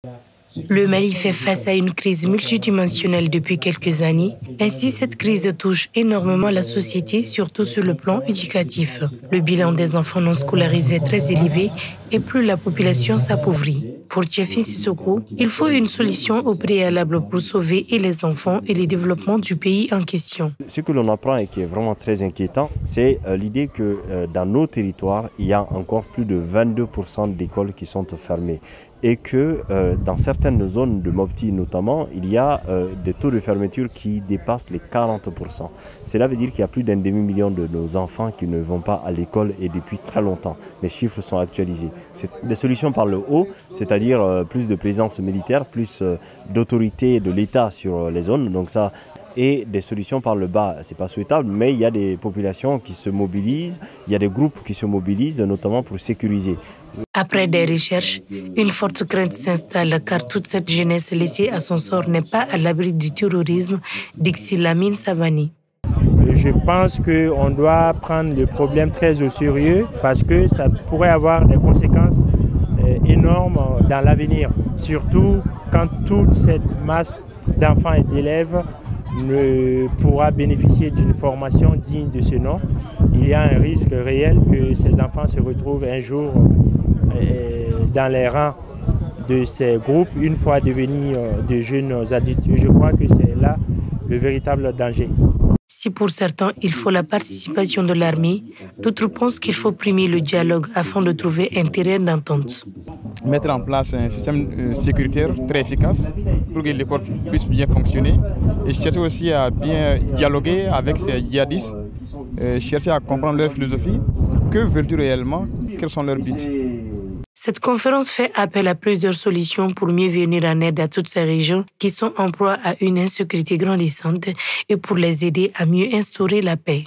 Le Mali fait face à une crise multidimensionnelle depuis quelques années. Ainsi, cette crise touche énormément la société, surtout sur le plan éducatif. Le bilan des enfants non scolarisés est très élevé et plus la population s'appauvrit. Pour Tchefin Sissoko, il faut une solution au préalable pour sauver et les enfants et le développement du pays en question. Ce que l'on apprend et qui est vraiment très inquiétant, c'est l'idée que dans nos territoires, il y a encore plus de 22% d'écoles qui sont fermées. Et que dans certaines zones de Mopti notamment, il y a des taux de fermeture qui dépassent les 40%. Cela veut dire qu'il y a plus d'un demi-million de nos enfants qui ne vont pas à l'école et depuis très longtemps. Les chiffres sont actualisés. C'est des solutions par le haut, c'est-à-dire plus de présence militaire, plus d'autorité de l'État sur les zones. Donc ça, et des solutions par le bas, ce n'est pas souhaitable, mais il y a des populations qui se mobilisent, il y a des groupes qui se mobilisent, notamment pour sécuriser. Après des recherches, une forte crainte s'installe car toute cette jeunesse laissée à son sort n'est pas à l'abri du terrorisme, dit Lamine Savani. Je pense qu'on doit prendre le problème très au sérieux parce que ça pourrait avoir des conséquences énormes dans l'avenir, surtout quand toute cette masse d'enfants et d'élèves ne pourra bénéficier d'une formation digne de ce nom. Il y a un risque réel que ces enfants se retrouvent un jour dans les rangs de ces groupes, une fois devenus de jeunes adultes. Je crois que c'est là le véritable danger. Si pour certains, il faut la participation de l'armée, d'autres pensent qu'il faut primer le dialogue afin de trouver un terrain d'entente. Mettre en place un système sécuritaire très efficace pour que l'école puisse bien fonctionner et chercher aussi à bien dialoguer avec ces djihadistes, chercher à comprendre leur philosophie, que veulent-ils réellement, quels sont leurs buts. Cette conférence fait appel à plusieurs solutions pour mieux venir en aide à toutes ces régions qui sont en proie à une insécurité grandissante et pour les aider à mieux instaurer la paix.